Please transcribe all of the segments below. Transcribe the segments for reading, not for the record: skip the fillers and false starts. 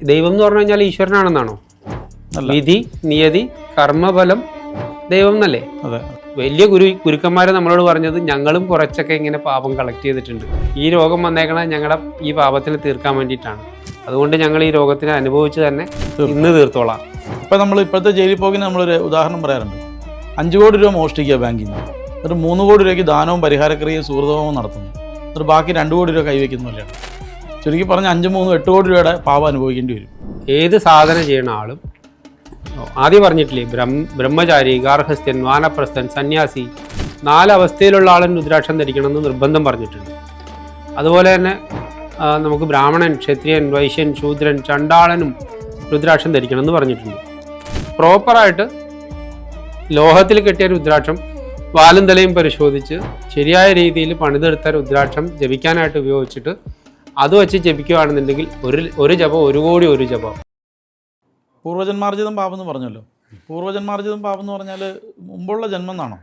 ദൈവം എന്ന് പറഞ്ഞു കഴിഞ്ഞാൽ ഈശ്വരനാണെന്നാണോ? വിധി, നിയതി, കർമ്മഫലം ദൈവം എന്നല്ലേ? വലിയ ഗുരുക്കന്മാര് നമ്മളോട് പറഞ്ഞത് ഞങ്ങളും കുറച്ചൊക്കെ ഇങ്ങനെ പാപം കളക്ട് ചെയ്തിട്ടുണ്ട്. ഈ രോഗം വന്നേക്കണത് ഞങ്ങളുടെ ഈ പാപത്തിന് തീർക്കാൻ വേണ്ടിയിട്ടാണ്. അതുകൊണ്ട് ഞങ്ങൾ ഈ രോഗത്തിനെ അനുഭവിച്ച് തന്നെ ഇന്ന് തീർത്തോളാം. ഇപ്പം നമ്മൾ ഇപ്പോഴത്തെ ജയിലിൽ പോകിന് നമ്മളൊരു ഉദാഹരണം പറയാറുണ്ട്. 5 കോടി രൂപ മോഷ്ടിക്കുക ബാങ്കിൽ നിന്ന്, ഒരു 3 കോടി രൂപയ്ക്ക് ദാനവും പരിഹാരക്രിയയും സുഹൃതവും നടത്തുന്നു, ഒരു ബാക്കി 2 കോടി രൂപ കൈവയ്ക്കുന്നില്ലാണ്. ചുരുക്കി പറഞ്ഞ് 5, 3, 8 കോടി രൂപയുടെ പാപം അനുഭവിക്കേണ്ടി വരും. ഏത് സാധന ചെയ്യണ ആളും ആദ്യം പറഞ്ഞിട്ടില്ലേ, ബ്രഹ്മചാരി, ഗാർഹസ്ഥ്യൻ, വാനപ്രസ്ഥൻ, സന്യാസി, 4 അവസ്ഥയിലുള്ള ആളും രുദ്രാക്ഷം ധരിക്കണമെന്ന് നിർബന്ധം പറഞ്ഞിട്ടുണ്ട്. അതുപോലെ തന്നെ നമുക്ക് ബ്രാഹ്മണൻ, ക്ഷത്രിയൻ, വൈശ്യൻ, ശൂദ്രൻ, ചണ്ടാളനും രുദ്രാക്ഷം ധരിക്കണമെന്ന് പറഞ്ഞിട്ടുണ്ട്. പ്രോപ്പറായിട്ട് ലോഹത്തിൽ കെട്ടിയ രുദ്രാക്ഷം വാലും തലയും പരിശോധിച്ച് ശരിയായ രീതിയിൽ പണിതെടുത്ത രുദ്രാക്ഷം ജപിക്കാനായിട്ട് ഉപയോഗിച്ചിട്ട് അത് വെച്ച് ജപിക്കുകയാണെന്നുണ്ടെങ്കിൽ ഒരു ജപം 1 കോടി ഒരു ജപം. പൂർവ്വജന്മാർജിതം പാപം എന്ന് പറഞ്ഞല്ലോ. പൂർവ്വജന്മാർജിതം പാപം എന്ന് പറഞ്ഞാൽ മുമ്പുള്ള ജന്മം എന്നാണോ?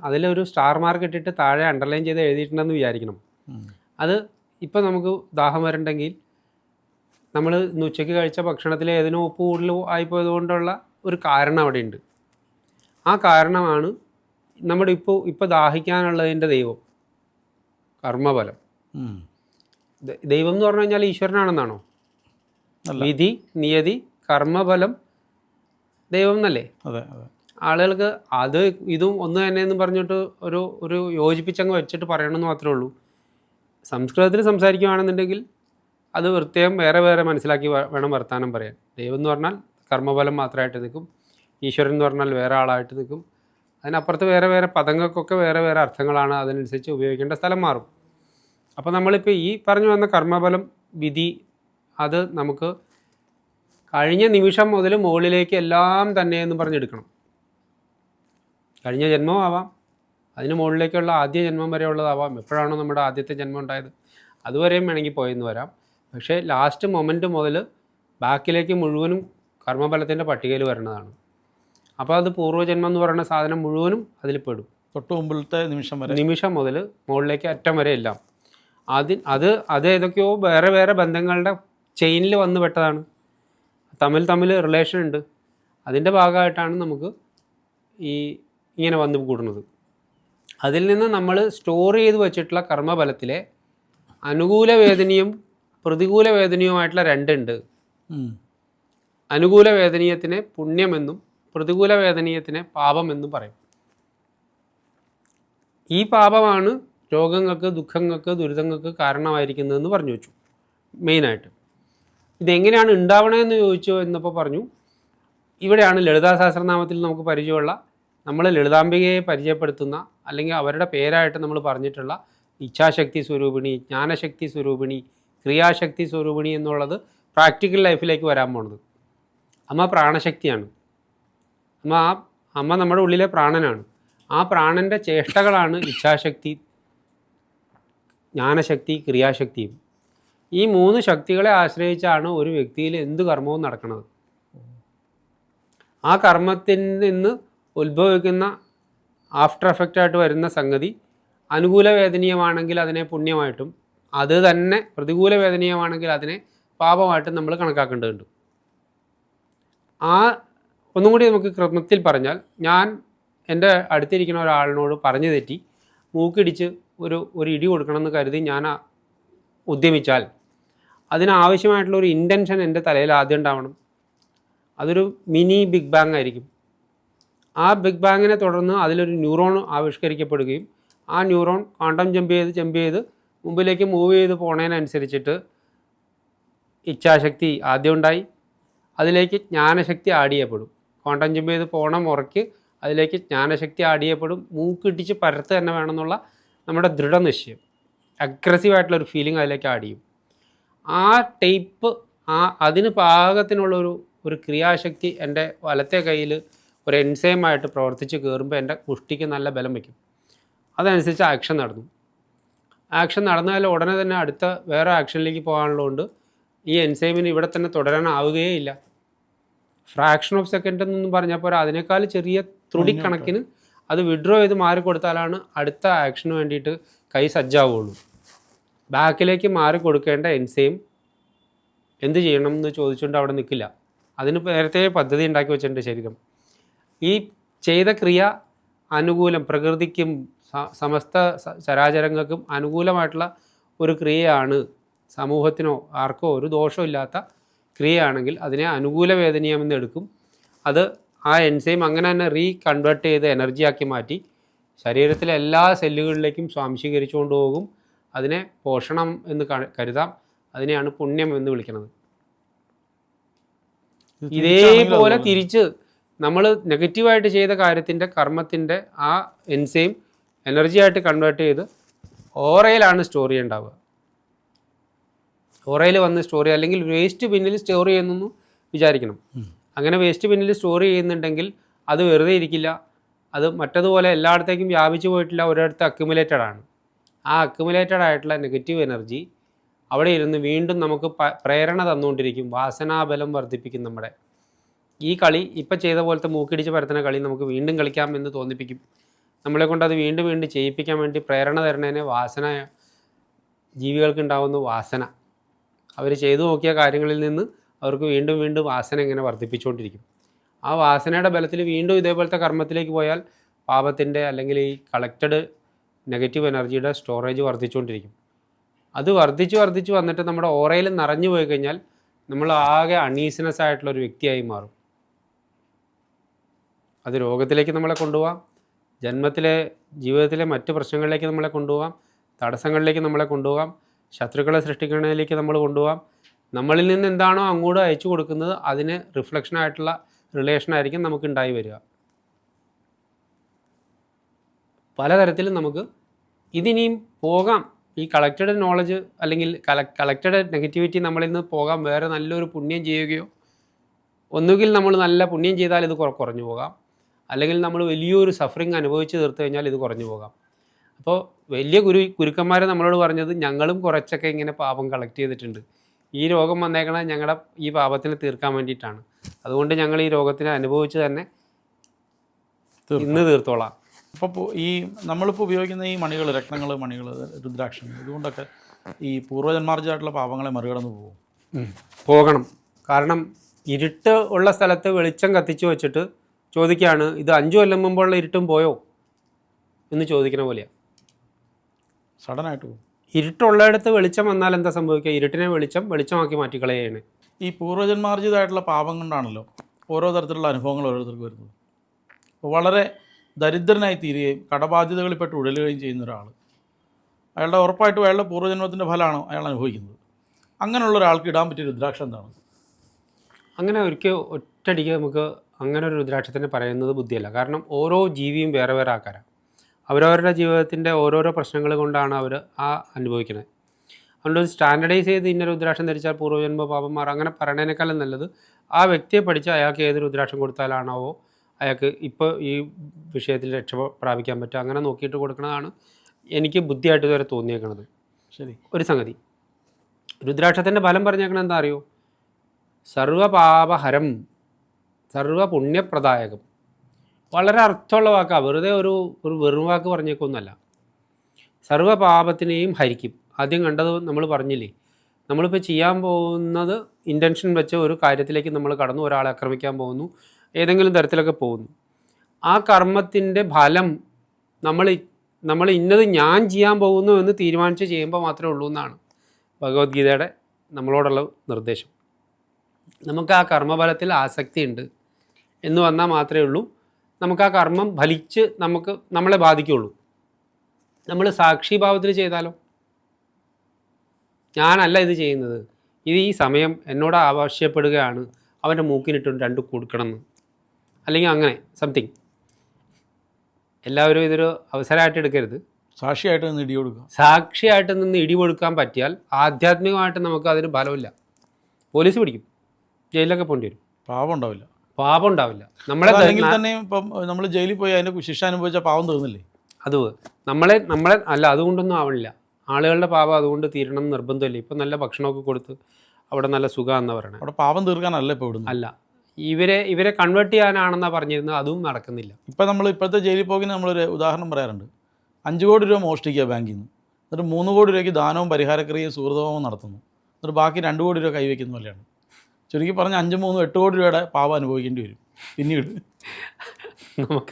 അതിലൊരു സ്റ്റാർ മാർക്ക് ഇട്ടിട്ട് താഴെ അണ്ടർലൈൻ ചെയ്ത് എഴുതിയിട്ടുണ്ടെന്ന് വിചാരിക്കണം. അത് ഇപ്പം നമുക്ക് ദാഹം വരണ്ടെങ്കിൽ നമ്മൾ ഇന്ന് ഉച്ചയ്ക്ക് കഴിച്ച ഭക്ഷണത്തിൽ ഏതിനോ ഉപ്പ് കൂടുതൽ ആയിപ്പോയത് കൊണ്ടുള്ള ഒരു കാരണം അവിടെയുണ്ട്. ആ കാരണമാണ് നമ്മുടെ ഇപ്പോൾ ദാഹിക്കാനുള്ളതിൻ്റെ ദൈവം, കർമ്മഫലം. ദൈവം എന്ന് പറഞ്ഞു കഴിഞ്ഞാൽ ഈശ്വരനാണെന്നാണോ? വിധി, നിയതി, കർമ്മഫലം ദൈവം എന്നല്ലേ? ആളുകൾക്ക് ഇതും ഒന്ന് തന്നെ എന്ന് പറഞ്ഞിട്ട് ഒരു യോജിപ്പിച്ചങ്ങ് വെച്ചിട്ട് പറയണമെന്ന് മാത്രമേ ഉള്ളൂ. സംസ്കൃതത്തിൽ സംസാരിക്കുകയാണെന്നുണ്ടെങ്കിൽ അത് പ്രത്യേകം വേറെ മനസ്സിലാക്കി വേണം വർത്താനം പറയാൻ. ദൈവം എന്ന് പറഞ്ഞാൽ കർമ്മഫലം മാത്രമായിട്ട് നിൽക്കും, ഈശ്വരൻ എന്ന് പറഞ്ഞാൽ വേറെ ആളായിട്ട് നിൽക്കും. അതിനപ്പുറത്ത് വേറെ പദങ്ങൾക്കൊക്കെ വേറെ അർത്ഥങ്ങളാണ്. അതിനനുസരിച്ച് ഉപയോഗിക്കേണ്ട സ്ഥലം മാറും. അപ്പോൾ നമ്മളിപ്പോൾ ഈ പറഞ്ഞു വന്ന കർമ്മഫലം, വിധി, അത് നമുക്ക് കഴിഞ്ഞ നിമിഷം മുതൽ മുകളിലേക്ക് എല്ലാം തന്നെ എന്ന് പറഞ്ഞെടുക്കണം. കഴിഞ്ഞ ജന്മവും ആവാം, അതിന് മുകളിലേക്കുള്ള ആദ്യ ജന്മം വരെ ഉള്ളതാവാം. എപ്പോഴാണോ നമ്മുടെ ആദ്യത്തെ ജന്മം ഉണ്ടായത് അതുവരെയും വേണമെങ്കിൽ പോയെന്ന് വരാം. പക്ഷേ ലാസ്റ്റ് മൊമെൻറ്റ് മുതൽ ബാക്കിലേക്ക് മുഴുവനും കർമ്മഫലത്തിൻ്റെ പട്ടികയിൽ വരുന്നതാണ്. അപ്പോൾ അത് പൂർവ്വജന്മം എന്ന് പറയുന്ന സാധനം മുഴുവനും അതിൽ പെടും. തൊട്ട് മുമ്പിലത്തെ നിമിഷം മുതൽ മുകളിലേക്ക് അറ്റം വരെ എല്ലാം. അത് ഏതൊക്കെയോ വേറെ ബന്ധങ്ങളുടെ ചെയിനിൽ വന്ന് പെട്ടതാണ്. തമ്മിൽ റിലേഷൻ ഉണ്ട്. അതിൻ്റെ ഭാഗമായിട്ടാണ് നമുക്ക് ഇങ്ങനെ വന്ന് കൂടുന്നത്. അതിൽ നിന്ന് നമ്മൾ സ്റ്റോർ ചെയ്ത് വെച്ചിട്ടുള്ള കർമ്മഫലത്തിലെ അനുകൂല വേദനയും പ്രതികൂല വേദനയുമായിട്ടുള്ള 2 ഉണ്ട്. അനുകൂല വേദനീയത്തിനെ പുണ്യമെന്നും പ്രതികൂല വേദനീയത്തിനെ പാപമെന്നും പറയും. ഈ പാപമാണ് രോഗങ്ങൾക്ക്, ദുഃഖങ്ങൾക്ക്, ദുരിതങ്ങൾക്ക് കാരണമായിരിക്കുന്നതെന്ന് പറഞ്ഞു വെച്ചു. മെയിനായിട്ട് ഇതെങ്ങനെയാണ് ഉണ്ടാവണമെന്ന് ചോദിച്ചു എന്നപ്പോൾ പറഞ്ഞു, ഇവിടെയാണ് ലളിതാ സഹസ്രനാമത്തിൽ നമുക്ക് പരിചയമുള്ള, നമ്മൾ ലളിതാംബികയെ പരിചയപ്പെടുത്തുന്ന അല്ലെങ്കിൽ അവരുടെ പേരായിട്ട് നമ്മൾ പറഞ്ഞിട്ടുള്ള ഇച്ഛാശക്തി സ്വരൂപിണി, ജ്ഞാനശക്തി സ്വരൂപിണി, ക്രിയാശക്തി സ്വരൂപിണി എന്നുള്ളത് പ്രാക്ടിക്കൽ ലൈഫിലേക്ക് വരാൻ പോണത്. അമ്മ പ്രാണശക്തിയാണ്. അമ്മ നമ്മുടെ ഉള്ളിലെ പ്രാണനാണ്. ആ പ്രാണൻ്റെ ചേഷ്ടകളാണ് ഇച്ഛാശക്തി, ജ്ഞാനശക്തി, ക്രിയാശക്തിയും. ഈ 3 ശക്തികളെ ആശ്രയിച്ചാണ് ഒരു വ്യക്തിയിൽ എന്ത് കർമ്മവും നടക്കുന്നത്. ആ കർമ്മത്തിൽ നിന്ന് ഉത്ഭവിക്കുന്ന ആഫ്റ്റർ എഫക്റ്റായിട്ട് വരുന്ന സംഗതി അനുകൂല വേദനീയമാണെങ്കിൽ അതിനെ പുണ്യമായിട്ടും, അത് തന്നെ പ്രതികൂല വേദനീയമാണെങ്കിൽ അതിനെ പാപമായിട്ടും നമ്മൾ കണക്കാക്കേണ്ടതുണ്ട്. ഒന്നും കൂടി നമുക്ക് ക്രമത്തിൽ പറഞ്ഞാൽ, ഞാൻ എൻ്റെ അടുത്തിരിക്കുന്ന ഒരാളിനോട് പറഞ്ഞു തെറ്റി മൂക്കിടിച്ച് ഒരു ഇടി കൊടുക്കണമെന്ന് കരുതി ഞാൻ ഉദ്യമിച്ചാൽ അതിനാവശ്യമായിട്ടുള്ള ഒരു ഇൻറ്റൻഷൻ എൻ്റെ തലയിൽ ആദ്യം ഉണ്ടാവണം. അതൊരു മിനി ബിഗ് ബാങ് ആയിരിക്കും. ആ ബിഗ് ബാങ്ങിനെ തുടർന്ന് അതിലൊരു ന്യൂറോൺ ആവിഷ്കരിക്കപ്പെടുകയും ആ ന്യൂറോൺ ക്വാണ്ടം ജമ്പ് ചെയ്ത് മുമ്പിലേക്ക് മൂവ് ചെയ്ത് പോണതിനനുസരിച്ചിട്ട് ഇച്ഛാശക്തി ആദ്യം ഉണ്ടായി, അതിലേക്ക് ജ്ഞാനശക്തി ആഡ് ചെയ്യപ്പെടും. ക്വാണ്ടം ജമ്പ് ചെയ്ത് പോണ മുറയ്ക്ക് അതിലേക്ക് ജ്ഞാനശക്തി ആഡ് ചെയ്യപ്പെടും. മൂക്കിടിച്ച് പരത്ത് തന്നെ വേണമെന്നുള്ള നമ്മുടെ ദൃഢനിശ്ചയം, അഗ്രസീവായിട്ടുള്ളൊരു ഫീലിംഗ് അതിലേക്ക് ആഡ് ചെയ്യും. ആ ടൈപ്പ് അതിന് പാകത്തിനുള്ളൊരു ക്രിയാശക്തി എൻ്റെ വലത്തെ കയ്യിൽ ഒരു എൻസൈമായിട്ട് പ്രവർത്തിച്ച് കയറുമ്പോൾ എൻ്റെ മുഷ്ടിക്ക് നല്ല ബലം വയ്ക്കും. അതനുസരിച്ച് ആക്ഷൻ നടന്നാൽ ഉടനെ തന്നെ അടുത്ത വേറെ ആക്ഷനിലേക്ക് പോകാനുള്ളതുകൊണ്ട് ഈ എൻസൈമിന് ഇവിടെ തന്നെ തുടരാനാവുകയേ ഇല്ല. ഫ്രാക്ഷൻ ഓഫ് സെക്കൻഡ് എന്നൊന്നും പറഞ്ഞാൽ പോരാ, അതിനേക്കാൾ ചെറിയ ത്രുടിക്കണക്കിന് അത് വിഡ്രോ ചെയ്ത് മാറിക്കൊടുത്താലാണ് അടുത്ത ആക്ഷന് വേണ്ടിയിട്ട് കൈ സജ്ജാവുള്ളൂ. ബാക്കിലേക്ക് മാറിക്കൊടുക്കേണ്ട എൻസൈം എന്ത് ചെയ്യണം എന്ന് ചോദിച്ചുകൊണ്ട് അവിടെ നിൽക്കില്ല. അതിന് നേരത്തെ പദ്ധതി ഉണ്ടാക്കി വെച്ചിട്ടുണ്ട് ശരീരം. ഈ ചെയ്ത ക്രിയ അനുകൂലം പ്രകൃതിക്കും സമസ്ത ചരാചരങ്ങൾക്കും അനുകൂലമായിട്ടുള്ള ഒരു ക്രിയയാണ്, സമൂഹത്തിനോ ആർക്കോ ഒരു ദോഷമില്ലാത്ത ക്രിയയാണെങ്കിൽ അതിനെ അനുകൂല വേദനീയമെന്ന് എടുക്കും. അത് ആ എൻസൈം അങ്ങനെ തന്നെ റീകൺവേർട്ട് ചെയ്ത് എനർജിയാക്കി മാറ്റി ശരീരത്തിലെ എല്ലാ സെല്ലുകളിലേക്കും സ്വാംശീകരിച്ചുകൊണ്ട് പോകും. അതിനെ പോഷണം എന്ന് കരുതാം. അതിനെയാണ് പുണ്യം എന്ന് വിളിക്കുന്നത്. ഇതേപോലെ തിരിച്ച് നമ്മൾ നെഗറ്റീവായിട്ട് ചെയ്ത കാര്യത്തിൻ്റെ കർമ്മത്തിൻ്റെ ആ എൻസൈം എനർജിയായിട്ട് കൺവേർട്ട് ചെയ്ത് ഓറയിലാണ് സ്റ്റോർ ചെയ്യേണ്ടാവുക. ഓറയിൽ വന്ന് സ്റ്റോർ ചെയ്യുക, അല്ലെങ്കിൽ വേസ്റ്റ് ബിന്നിൽ സ്റ്റോർ ചെയ്യുന്നു വിചാരിക്കണം. അങ്ങനെ വേസ്റ്റ് ബിന്നിൽ സ്റ്റോർ ചെയ്യുന്നുണ്ടെങ്കിൽ അത് വെറുതെ ഇരിക്കില്ല. അത് മറ്റതുപോലെ എല്ലായിടത്തേക്കും വ്യാപിച്ചു പോയിട്ടില്ല, ഒരിടത്ത് അക്യുമുലേറ്റഡ് ആണ്. ആ അക്യുമുലേറ്റഡ് ആയിട്ടുള്ള നെഗറ്റീവ് എനർജി അവിടെ ഇരുന്ന് വീണ്ടും നമുക്ക് പ്രേരണ തന്നുകൊണ്ടിരിക്കും, വാസനാബലം വർദ്ധിപ്പിക്കും. നമ്മുടെ ഈ കളി ഇപ്പം ചെയ്ത പോലത്തെ മൂക്കിടിച്ച് പരത്തുന്ന കളി നമുക്ക് വീണ്ടും കളിക്കാം എന്ന് തോന്നിപ്പിക്കും. നമ്മളെ കൊണ്ട് അത് വീണ്ടും വീണ്ടും ചെയ്യിപ്പിക്കാൻ വേണ്ടി പ്രേരണ തരുന്നതിനെ വാസന, ജീവികൾക്ക് ഉണ്ടാകുന്ന വാസന. അവർ ചെയ്തു നോക്കിയ കാര്യങ്ങളിൽ നിന്ന് അവർക്ക് വീണ്ടും വീണ്ടും വാസന ഇങ്ങനെ വർദ്ധിപ്പിച്ചുകൊണ്ടിരിക്കും. ആ വാസനയുടെ ബലത്തിൽ വീണ്ടും ഇതേപോലത്തെ കർമ്മത്തിലേക്ക് പോയാൽ പാപത്തിൻ്റെ അല്ലെങ്കിൽ ഈ കളക്റ്റഡ് നെഗറ്റീവ് എനർജിയുടെ സ്റ്റോറേജ് വർദ്ധിച്ചുകൊണ്ടിരിക്കും. അത് വർദ്ധിച്ച് വന്നിട്ട് നമ്മുടെ ഓറയിൽ നിറഞ്ഞു പോയി കഴിഞ്ഞാൽ നമ്മൾ ആകെ അൺഈസിനെസ് ആയിട്ടുള്ളൊരു വ്യക്തിയായി മാറും. അത് രോഗത്തിലേക്ക് നമ്മളെ കൊണ്ടുപോകാം, ജന്മത്തിലെ ജീവിതത്തിലെ മറ്റ് പ്രശ്നങ്ങളിലേക്ക് നമ്മളെ കൊണ്ടുപോകാം, തടസ്സങ്ങളിലേക്ക് നമ്മളെ കൊണ്ടുപോകാം, ശത്രുക്കളെ സൃഷ്ടിക്കുന്നതിലേക്ക് നമ്മൾ കൊണ്ടുപോകാം. നമ്മളിൽ നിന്ന് എന്താണോ അങ്ങോട്ട് അയച്ചു കൊടുക്കുന്നത് അതിന് റിഫ്ലക്ഷനായിട്ടുള്ള റിലേഷനായിരിക്കും നമുക്ക് ഉണ്ടായി വരിക. പലതരത്തിലും നമുക്ക് ഇതിനിയും പോകാം. ഈ കളക്റ്റഡ് നോളജ് അല്ലെങ്കിൽ കളക്റ്റഡ് നെഗറ്റിവിറ്റി നമ്മളിൽ നിന്ന് പോകാം. വേറെ നല്ലൊരു പുണ്യം ചെയ്യുകയോ, ഒന്നുകിൽ നമ്മൾ നല്ല പുണ്യം ചെയ്താൽ ഇത് കുറഞ്ഞു പോകാം, അല്ലെങ്കിൽ നമ്മൾ വലിയൊരു സഫറിങ് അനുഭവിച്ച് തീർത്തു കഴിഞ്ഞാൽ ഇത് കുറഞ്ഞു പോകാം. അപ്പോൾ വലിയ ഗുരുക്കന്മാരെ നമ്മളോട് പറഞ്ഞത് ഞങ്ങളും കുറച്ചൊക്കെ ഇങ്ങനെ പാപം കളക്ട് ചെയ്തിട്ടുണ്ട്, ഈ രോഗം വന്നേക്കണത് ഞങ്ങളുടെ ഈ പാപത്തിനെ തീർക്കാൻ വേണ്ടിയിട്ടാണ്, അതുകൊണ്ട് ഞങ്ങൾ ഈ അനുഭവത്തിനെ അനുഭവിച്ച് തന്നെ ഇന്ന് തീർത്തോളാം. അപ്പോൾ ഈ നമ്മളിപ്പോൾ ഉപയോഗിക്കുന്ന ഈ മണികൾ, രത്നങ്ങൾ, മണികൾ, രുദ്രാക്ഷങ്ങൾ, ഇതുകൊണ്ടൊക്കെ ഈ പൂർവ്വജന്മാർജ്ജമായിട്ടുള്ള പാപങ്ങളെ മറികടന്ന് പോകണം. കാരണം ഇരുട്ട് ഉള്ള സ്ഥലത്ത് വെളിച്ചം കത്തിച്ചു വെച്ചിട്ട് ചോദിക്കുകയാണ്, ഇത് 5 കൊല്ലം മുമ്പുള്ള ഇരുട്ടും പോയോ എന്ന് ചോദിക്കുന്ന പോലെയാണ്. സഡനായിട്ട് പോകും. ഇരുട്ടുള്ളിടത്ത് വെളിച്ചം വന്നാൽ എന്താ സംഭവിക്കുക? ഇരുട്ടിനെ വെളിച്ചമാക്കി മാറ്റിക്കളയാണ്. ഈ പൂർവ്വജന്മാർജിതമായിട്ടുള്ള പാപം കൊണ്ടാണല്ലോ ഓരോ തരത്തിലുള്ള അനുഭവങ്ങൾ ഓരോരുത്തർക്ക് വരുന്നത്. വളരെ ദരിദ്രനായി തീരുകയും കടബാധ്യതകളിൽപ്പെട്ട് ഉഴലുകയും ചെയ്യുന്ന ഒരാൾ, അയാളുടെ ഉറപ്പായിട്ടും അയാളുടെ പൂർവ്വജന്മത്തിൻ്റെ ഫലമാണ് അയാൾ അനുഭവിക്കുന്നത്. അങ്ങനെയുള്ള ഒരാൾക്ക് ഇടാൻ പറ്റിയ രുദ്രാക്ഷം എന്താണ്? അങ്ങനെ ഒറ്റയടിക്ക് നമുക്ക് അങ്ങനെ ഒരു രുദ്രാക്ഷത്തിനെ പറയുന്നത് ബുദ്ധിയല്ല. കാരണം ഓരോ ജീവിയും വേറെ വേറെ ആൾക്കാരാണ്. അവരവരുടെ ജീവിതത്തിൻ്റെ ഓരോരോ പ്രശ്നങ്ങൾ കൊണ്ടാണ് അവർ അനുഭവിക്കുന്നത്. അതുകൊണ്ട് സ്റ്റാൻഡർഡൈസ് ചെയ്ത് ഇന്ന രുദ്രാക്ഷം ധരിച്ചാൽ പൂർവ്വജന്മ പാപം മാറും അങ്ങനെ പറയണതിനേക്കാളും നല്ലത് ആ വ്യക്തിയെ പഠിച്ച് അയാൾക്ക് ഏത് രുദ്രാക്ഷം കൊടുത്താലാണോ അയാൾക്ക് ഇപ്പോൾ ഈ വിഷയത്തിൽ രക്ഷ പ്രാപിക്കാൻ പറ്റുക അങ്ങനെ നോക്കിയിട്ട് കൊടുക്കുന്നതാണ് എനിക്ക് ബുദ്ധിയായിട്ട് ഇതുവരെ തോന്നിയേക്കണത്. ശരി. ഒരു സംഗതി, രുദ്രാക്ഷത്തിൻ്റെ ഫലം പറഞ്ഞേക്കണത് എന്താ അറിയോ? സർവപാപഹരം സർവപുണ്യപ്രദായകം. വളരെ അർത്ഥമുള്ള വാക്കാണ്, വെറുതെ ഒരു വെറും വാക്ക് പറഞ്ഞേക്കൊന്നുമല്ല. സർവപാപത്തിനെയും ഹരിക്കും. ആദ്യം കണ്ടത് നമ്മൾ പറഞ്ഞില്ലേ, നമ്മളിപ്പോൾ ചെയ്യാൻ പോകുന്നത് ഇൻറ്റൻഷൻ വെച്ച് ഒരു കാര്യത്തിലേക്ക് നമ്മൾ കടന്നു, ഒരാളെ ആക്രമിക്കാൻ പോകുന്നു, ഏതെങ്കിലും തരത്തിലൊക്കെ പോകുന്നു. ആ കർമ്മത്തിൻ്റെ ഫലം നമ്മൾ ഇന്നത് ഞാൻ ചെയ്യാൻ പോകുന്നു എന്ന് തീരുമാനിച്ച് ചെയ്യുമ്പോൾ മാത്രമേ ഉള്ളൂ എന്നാണ് ഭഗവത്ഗീതയുടെ നമ്മളോടുള്ള നിർദ്ദേശം. നമുക്ക് ആ കർമ്മഫലത്തിൽ ആസക്തി ഉണ്ട് എന്ന് വന്നാൽ മാത്രമേ ഉള്ളൂ നമുക്ക് ആ കർമ്മം ഫലിച്ച് നമ്മളെ ബാധിക്കുള്ളൂ. നമ്മൾ സാക്ഷിഭാവത്തിൽ ചെയ്താലോ, ഞാനല്ല ഇത് ചെയ്യുന്നത്, ഇത് ഈ സമയം എന്നോട് ആവശ്യപ്പെടുകയാണ്, അവൻ്റെ മൂക്കിനിട്ടും 2 കൊടുക്കണമെന്ന്, അല്ലെങ്കിൽ അങ്ങനെ സംതിങ്. എല്ലാവരും ഇതൊരു അവസരമായിട്ട് എടുക്കരുത്. സാക്ഷിയായിട്ട് നിന്ന് ഇടി കൊടുക്കുക. സാക്ഷിയായിട്ട് നിന്ന് ഇടി കൊടുക്കാൻ പറ്റിയാൽ ആധ്യാത്മികമായിട്ട് നമുക്ക് അതിന് ഫലമില്ല. പോലീസ് പിടിക്കും, ജയിലിലൊക്കെ പോകേണ്ടി വരും. പാപം ഉണ്ടാവില്ല. നമ്മളെ തന്നെ ഇപ്പം നമ്മൾ ജയിലിൽ പോയി അതിൻ്റെ ശിക്ഷ അനുഭവിച്ച പാവം തീർന്നില്ലേ? അത് നമ്മളെ അല്ല, അതുകൊണ്ടൊന്നും ആവണില്ല. ആളുകളുടെ പാപം അതുകൊണ്ട് തീരണം എന്ന് നിർബന്ധമില്ല. ഇപ്പം നല്ല ഭക്ഷണമൊക്കെ കൊടുത്ത് അവിടെ നല്ല സുഖമാണെന്ന് പറയണേ. അവിടെ പാപം തീർക്കാനല്ല ഇപ്പോൾ ഇവിടുന്ന്. അല്ല, ഇവരെ കൺവേർട്ട് ചെയ്യാനാണെന്നാണ് പറഞ്ഞിരുന്നത്, അതും നടക്കുന്നില്ല. ഇപ്പം ഇപ്പോഴത്തെ ജയിലിൽ പോകുന്ന നമ്മളൊരു ഉദാഹരണം പറയാറുണ്ട്. 5 കോടി രൂപ മോഷ്ടിക്കുക ബാങ്കിൽ നിന്ന്, എന്നിട്ട് 3 കോടി രൂപയ്ക്ക് ദാനവും പരിഹാരക്രിയയും സുഹൃതവും നടത്തുന്നു. എന്നിട്ട് ബാക്കി 2 കോടി രൂപ കൈവയ്ക്കുന്ന പോലെയാണ്. ചുരുക്കി പറഞ്ഞ 5, 3, 8 കോടി രൂപയുടെ പാപം അനുഭവിക്കേണ്ടി വരും പിന്നീട്.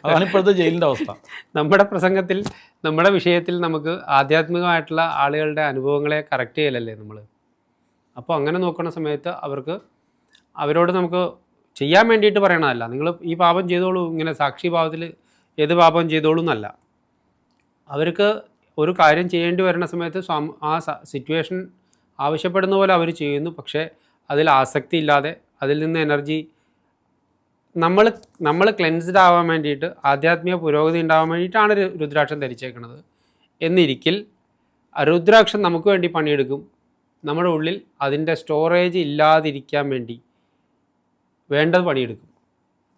അതാണ് ഇപ്പോഴത്തെ ജയിലിൻ്റെ അവസ്ഥ. നമ്മുടെ പ്രസംഗത്തിൽ, നമ്മുടെ വിഷയത്തിൽ നമുക്ക് ആധ്യാത്മികമായിട്ടുള്ള ആളുകളുടെ അനുഭവങ്ങളെ കറക്റ്റ് ചെയ്യലല്ലേ നമ്മൾ. അപ്പോൾ അങ്ങനെ നോക്കുന്ന സമയത്ത് അവരോട് നമുക്ക് ചെയ്യാൻ വേണ്ടിയിട്ട് പറയണതല്ല, നിങ്ങൾ ഈ പാപം ചെയ്തോളൂ, ഇങ്ങനെ സാക്ഷി ഭാവത്തിൽ ഏത് പാപം ചെയ്തോളൂ എന്നല്ല. അവർക്ക് ഒരു കാര്യം ചെയ്യേണ്ടി വരുന്ന സമയത്ത് ആ സിറ്റുവേഷൻ ആവശ്യപ്പെടുന്ന പോലെ അവർ ചെയ്യുന്നു. പക്ഷേ അതിൽ ആസക്തി ഇല്ലാതെ, അതിൽ നിന്ന് എനർജി നമ്മൾ ക്ലെൻസ്ഡ് ആവാൻ വേണ്ടിയിട്ട്, ആധ്യാത്മിക പുരോഗതി ഉണ്ടാവാൻ വേണ്ടിയിട്ടാണ് രുദ്രാക്ഷം ധരിച്ചേക്കുന്നത് എന്നിരിക്കൽ രുദ്രാക്ഷം നമുക്ക് വേണ്ടി പണിയെടുക്കും. നമ്മുടെ ഉള്ളിൽ അതിൻ്റെ സ്റ്റോറേജ് ഇല്ലാതിരിക്കാൻ വേണ്ടി വേണ്ടത് പണിയെടുക്കും.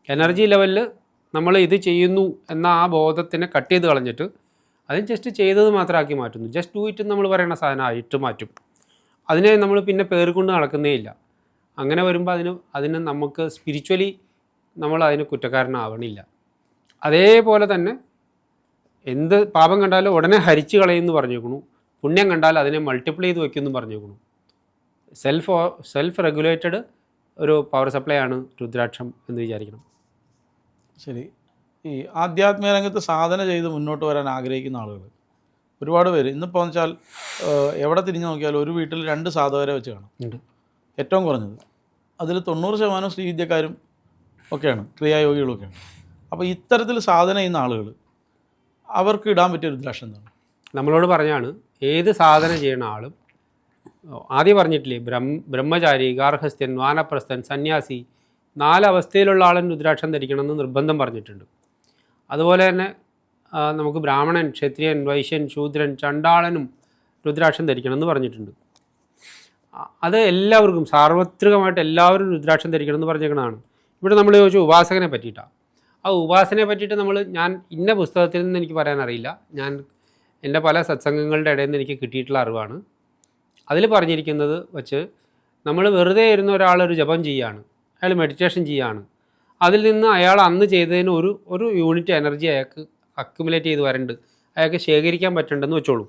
എനർജി ലെവലിൽ നമ്മൾ ഇത് ചെയ്യുന്നു എന്ന ആ ബോധത്തിനെ കട്ട് ചെയ്ത് കളഞ്ഞിട്ട് അതിന് ജസ്റ്റ് ചെയ്തത് മാത്രമാക്കി മാറ്റുന്നു. ജസ്റ്റ് ഡു ഇറ്റ് നമ്മൾ പറയുന്ന സാധനമായിട്ട് മാറ്റും. അതിനെ നമ്മൾ പിന്നെ പേർക്കൊണ്ട് നടക്കുന്നേ ഇല്ല. അങ്ങനെ വരുമ്പോൾ അതിന് നമുക്ക് സ്പിരിച്വലി നമ്മൾ അതിന് കുറ്റക്കാരനാവണില്ല. അതേപോലെ തന്നെ എന്ത് പാപം കണ്ടാലും ഉടനെ ഹരിച്ചു കളയുമെന്ന് പറഞ്ഞേക്കണു. പുണ്യം കണ്ടാൽ അതിനെ മൾട്ടിപ്ലൈ ചെയ്ത് വയ്ക്കുമെന്ന് പറഞ്ഞേക്കണു. സെൽഫ് റെഗുലേറ്റഡ് ഒരു പവർ സപ്ലൈ ആണ് രുദ്രാക്ഷം എന്ന് വിചാരിക്കണം. ശരി. ഈ ആധ്യാത്മിക രംഗത്ത് സാധന ചെയ്ത് മുന്നോട്ട് വരാൻ ആഗ്രഹിക്കുന്ന ആളുകൾ ഒരുപാട് പേര് ഇന്നിപ്പോൾ വെച്ചാൽ എവിടെ തിരിഞ്ഞു നോക്കിയാലും ഒരു വീട്ടിൽ 2 സാധകരെ വെച്ച് കാണാം, ഏറ്റവും കുറഞ്ഞത്. അതിൽ 90% ശ്രീവിദ്യക്കാരും ഒക്കെയാണ്, ക്രിയായോഗികളൊക്കെയാണ്. അപ്പോൾ ഇത്തരത്തിൽ സാധന ചെയ്യുന്ന ആളുകൾ അവർക്ക് ഇടാൻ പറ്റിയ രുദ്രാക്ഷം എന്താണ്? നമ്മളോട് പറഞ്ഞാണ് ഏത് സാധന ചെയ്യുന്ന ആളും ആദ്യം പറഞ്ഞിട്ടില്ലേ, ബ്രഹ്മചാരി, ഗാർഹസ്ഥ്യൻ, വാനപ്രസ്ഥൻ, സന്യാസി 4 അവസ്ഥയിലുള്ള ആളും രുദ്രാക്ഷം ധരിക്കണമെന്ന് നിർബന്ധം പറഞ്ഞിട്ടുണ്ട്. അതുപോലെ തന്നെ നമുക്ക് ബ്രാഹ്മണൻ, ക്ഷത്രിയൻ, വൈശ്യൻ, ശൂദ്രൻ, ചണ്ടാളനും രുദ്രാക്ഷം ധരിക്കണമെന്ന് പറഞ്ഞിട്ടുണ്ട്. അത് എല്ലാവർക്കും സാർവത്രികമായിട്ട് എല്ലാവരും രുദ്രാക്ഷം ധരിക്കണമെന്ന് പറഞ്ഞേക്കണതാണ്. ഇവിടെ നമ്മൾ ചോദിച്ചു ഉപാസകനെ പറ്റിയിട്ടാണ്. ആ ഉപാസനയെ പറ്റിയിട്ട് ഞാൻ ഇന്ന പുസ്തകത്തിൽ നിന്ന് എനിക്ക് പറയാൻ അറിയില്ല. ഞാൻ എൻ്റെ പല സത്സംഗങ്ങളുടെ ഇടയിൽ നിന്ന് എനിക്ക് കിട്ടിയിട്ടുള്ള അറിവാണ്. അതിൽ പറഞ്ഞിരിക്കുന്നത് വെച്ച് നമ്മൾ വെറുതെ ഇരുന്ന ഒരാളൊരു ജപം ചെയ്യുകയാണ്, അയാൾ മെഡിറ്റേഷൻ ചെയ്യുകയാണ്. അതിൽ നിന്ന് അയാൾ അന്ന് ചെയ്തതിന് ഒരു യൂണിറ്റ് എനർജി അയാൾക്ക് അക്യുമുലേറ്റ് ചെയ്ത് വരണ്ട്, അയാൾക്ക് ശേഖരിക്കാൻ പറ്റണ്ടെന്ന് വെച്ചോളൂ.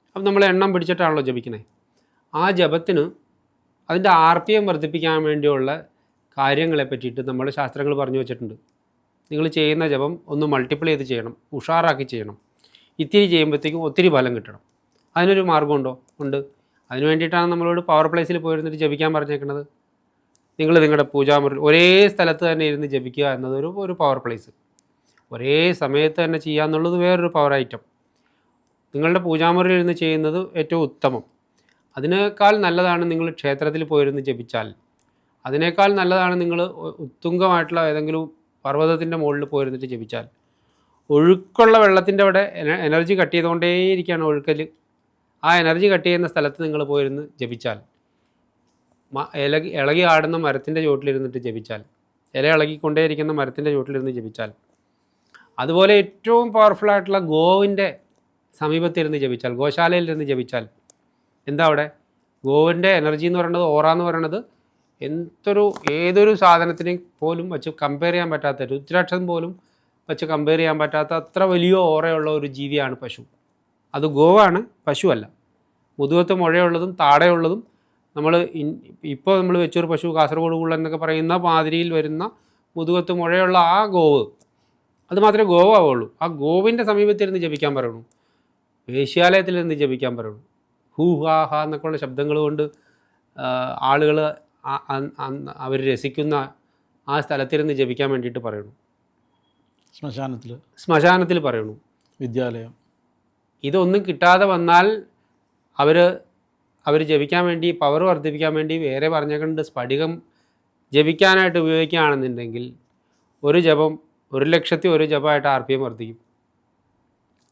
അപ്പം നമ്മൾ എണ്ണം പിടിച്ചിട്ടാണല്ലോ ജപിക്കണേ. ആ ജപത്തിന് അതിൻ്റെ RPM വർദ്ധിപ്പിക്കാൻ വേണ്ടിയുള്ള കാര്യങ്ങളെ പറ്റിയിട്ട് നമ്മുടെ ശാസ്ത്രങ്ങൾ പറഞ്ഞു വെച്ചിട്ടുണ്ട്. നിങ്ങൾ ചെയ്യുന്ന ജപം ഒന്ന് മൾട്ടിപ്ലൈ ചെയ്ത് ചെയ്യണം, ഉഷാറാക്കി ചെയ്യണം. ഇത്തിരി ചെയ്യുമ്പോഴത്തേക്കും ഒത്തിരി ഫലം കിട്ടണം. അതിനൊരു മാർഗ്ഗമുണ്ടോ? ഉണ്ട്. അതിന് വേണ്ടിയിട്ടാണ് നമ്മളോട് പവർ പ്ലേസിൽ പോയിരുന്നിട്ട് ജപിക്കാൻ പറഞ്ഞേക്കുന്നത്. നിങ്ങൾ നിങ്ങളുടെ പൂജാമുറിയിൽ ഒരേ സ്ഥലത്ത് തന്നെ ഇരുന്ന് ജപിക്കുക എന്നത് ഒരു പവർ പ്ലേസ്. ഒരേ സമയത്ത് തന്നെ ചെയ്യുക എന്നുള്ളത് വേറൊരു പവർ ഐറ്റം. നിങ്ങളുടെ പൂജാമുറിയിൽ ഇരുന്ന് ചെയ്യുന്നത് ഏറ്റവും ഉത്തമം. അതിനേക്കാൾ നല്ലതാണ് നിങ്ങൾ ക്ഷേത്രത്തിൽ പോയിരുന്ന് ജപിച്ചാൽ. അതിനേക്കാൾ നല്ലതാണ് നിങ്ങൾ ഉത്തുംഗമായിട്ടുള്ള ഏതെങ്കിലും പർവ്വതത്തിൻ്റെ മുകളിൽ പോയിരുന്നിട്ട് ജപിച്ചാൽ. ഒഴുക്കുള്ള വെള്ളത്തിൻ്റെ അവിടെ എനർജി കട്ട് ചെയ്തുകൊണ്ടേയിരിക്കുകയാണ് ഒഴുക്കൽ. ആ എനർജി കട്ട് ചെയ്യുന്ന സ്ഥലത്ത് നിങ്ങൾ പോയിരുന്ന് ജപിച്ചാൽ, ഇളകി ആടുന്ന മരത്തിൻ്റെ ചുവട്ടിലിരുന്നിട്ട് ജപിച്ചാൽ, ഇല ഇളകിക്കൊണ്ടേയിരിക്കുന്ന മരത്തിൻ്റെ ചുവട്ടിലിരുന്ന് ജപിച്ചാൽ, അതുപോലെ ഏറ്റവും പവർഫുള്ളായിട്ടുള്ള ഗോവിൻ്റെ സമീപത്തിരുന്ന് ജപിച്ചാൽ, ഗോശാലയിലിരുന്ന് ജപിച്ചാൽ, എന്താ അവിടെ ഗോവിൻ്റെ എനർജി എന്ന് പറയുന്നത്, ഓറ എന്ന് പറയുന്നത് ഏതൊരു സാധനത്തിനെ പോലും വച്ച് കമ്പയർ ചെയ്യാൻ പറ്റാത്ത, രുദ്രാക്ഷം പോലും വച്ച് കമ്പയർ ചെയ്യാൻ പറ്റാത്ത അത്ര വലിയ ഓറയുള്ള ഒരു ജീവിയാണ് പശു. അത് ഗോവാണ്, പശുവല്ല. മുതുകത്ത് മുഴയുള്ളതും താടയുള്ളതും ഇപ്പോൾ നമ്മൾ വെച്ചൊരു പശു, കാസർഗോഡ് കുള്ളൻ എന്നൊക്കെ പറയുന്ന മാതിരിയിൽ വരുന്ന മുതുകത്ത് മുഴയുള്ള ആ ഗോവ്, അത് മാത്രമേ ഗോവാവുള്ളൂ. ആ ഗോവിൻ്റെ സമീപത്തിരുന്ന് ജപിക്കാൻ പറയണു, വേശ്യാലയത്തിലിരുന്ന് ജപിക്കാൻ പറയണു. ഹൂ ഹാ ഹാ എന്നൊക്കെയുള്ള ശബ്ദങ്ങൾ കൊണ്ട് ആളുകൾ അവർ രസിക്കുന്ന ആ സ്ഥലത്തിരുന്ന് ജപിക്കാൻ വേണ്ടിയിട്ട് പറയണു. ശ്മശാനത്തിൽ പറയണു, വിദ്യാലയം. ഇതൊന്നും കിട്ടാതെ വന്നാൽ അവർ ജപിക്കാൻ വേണ്ടി, പവർ വർദ്ധിപ്പിക്കാൻ വേണ്ടി വേറെ പറഞ്ഞേക്കുന്നുണ്ട്. സ്ഫടികം ജപിക്കാനായിട്ട് ഉപയോഗിക്കുകയാണെന്നുണ്ടെങ്കിൽ ഒരു ജപം 1,00,001 ജപമായിട്ട് RPM വർദ്ധിക്കും.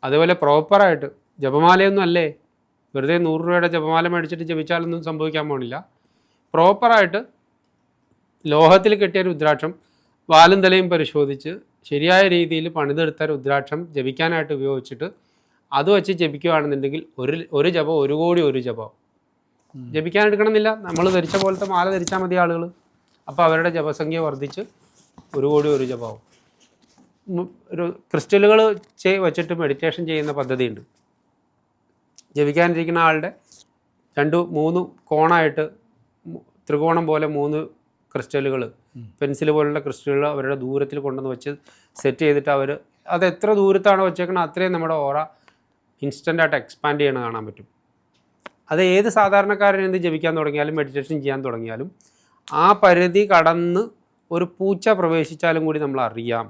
അതുപോലെ പ്രോപ്പറായിട്ട് ജപമാലയൊന്നും അല്ലേ, വെറുതെ 100 രൂപയുടെ ജപമാല മേടിച്ചിട്ട് ജപിച്ചാലൊന്നും സംഭവിക്കാൻ പോണില്ല. പ്രോപ്പറായിട്ട് ലോഹത്തിൽ കെട്ടിയ രുദ്രാക്ഷം വാലും തലയും പരിശോധിച്ച് ശരിയായ രീതിയിൽ പണിതെടുത്ത രുദ്രാക്ഷം ജപിക്കാനായിട്ട് ഉപയോഗിച്ചിട്ട് അത് വെച്ച് ജപിക്കുകയാണെന്നുണ്ടെങ്കിൽ ഒരു ജപം 1 കോടി 1 ജപം ജപിക്കാൻ എടുക്കണമെന്നില്ല. നമ്മൾ ധരിച്ച പോലത്തെ മാല ധരിച്ചാൽ മതി ആളുകൾ. അപ്പോൾ അവരുടെ ജപസംഖ്യ വർദ്ധിച്ച് 1 കോടി 1 ജപമാവും. ഒരു ക്രിസ്റ്റലുകൾ വെച്ചിട്ട് മെഡിറ്റേഷൻ ചെയ്യുന്ന പദ്ധതിയുണ്ട്. ജപിക്കാനിരിക്കുന്ന ആളുടെ മൂന്ന് കോണായിട്ട് ത്രികോണം പോലെ 3 ക്രിസ്റ്റലുകൾ, പെൻസിൽ പോലുള്ള ക്രിസ്റ്റലുകൾ അവരുടെ ദൂരത്തിൽ കൊണ്ടുവന്ന് വെച്ച് സെറ്റ് ചെയ്തിട്ട് അത് എത്ര ദൂരത്താണ് വെച്ചേക്കുന്നത് അത്രയും നമ്മുടെ ഓറ ഇൻസ്റ്റൻ്റായിട്ട് എക്സ്പാൻഡ് ചെയ്യണ കാണാൻ പറ്റും. അത് ഏത് സാധാരണക്കാരൻ എന്ത് ജപിക്കാൻ തുടങ്ങിയാലും മെഡിറ്റേഷൻ ചെയ്യാൻ തുടങ്ങിയാലും ആ പരിധി കടന്ന് ഒരു പൂച്ച പ്രവേശിച്ചാലും കൂടി നമ്മൾ അറിയാം.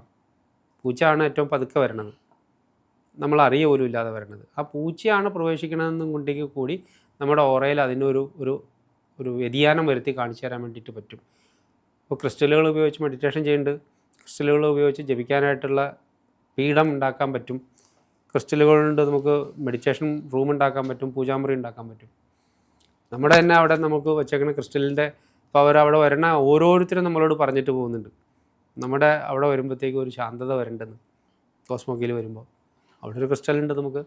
പൂച്ചയാണ് ഏറ്റവും പതുക്കെ വരണത്, നമ്മൾ അറിയ പോലും ഇല്ലാതെ വരണത്. ആ പൂച്ചയാണ് പ്രവേശിക്കണമെന്നും കൊണ്ടേക്ക് കൂടി നമ്മുടെ ഓറയിൽ അതിനൊരു ഒരു ഒരു വ്യതിയാനം വരുത്തി കാണിച്ചു തരാൻ വേണ്ടിയിട്ട് പറ്റും. ഇപ്പോൾ ക്രിസ്റ്റലുകൾ ഉപയോഗിച്ച് മെഡിറ്റേഷൻ ചെയ്യുന്നുണ്ട്, ക്രിസ്റ്റലുകൾ ഉപയോഗിച്ച് ജപിക്കാനായിട്ടുള്ള പീഠം ഉണ്ടാക്കാൻ പറ്റും, ക്രിസ്റ്റലുകൾ കൊണ്ട് നമുക്ക് മെഡിറ്റേഷൻ റൂം ഉണ്ടാക്കാൻ പറ്റും, പൂജാമുറി ഉണ്ടാക്കാൻ പറ്റും. നമ്മുടെ തന്നെ അവിടെ നമുക്ക് വെച്ചേക്കുന്ന ക്രിസ്റ്റലിൻ്റെ പവർ അവിടെ വരണ ഓരോരുത്തരും നമ്മളോട് പറഞ്ഞിട്ട് പോകുന്നുണ്ട്. നമ്മുടെ അവിടെ വരുമ്പോഴത്തേക്കും ഒരു ശാന്തത വരേണ്ടെന്ന്. കോസ്മോക്കിൽ വരുമ്പോൾ അവിടെ ഒരു ക്രിസ്റ്റലുണ്ട് നമുക്ക്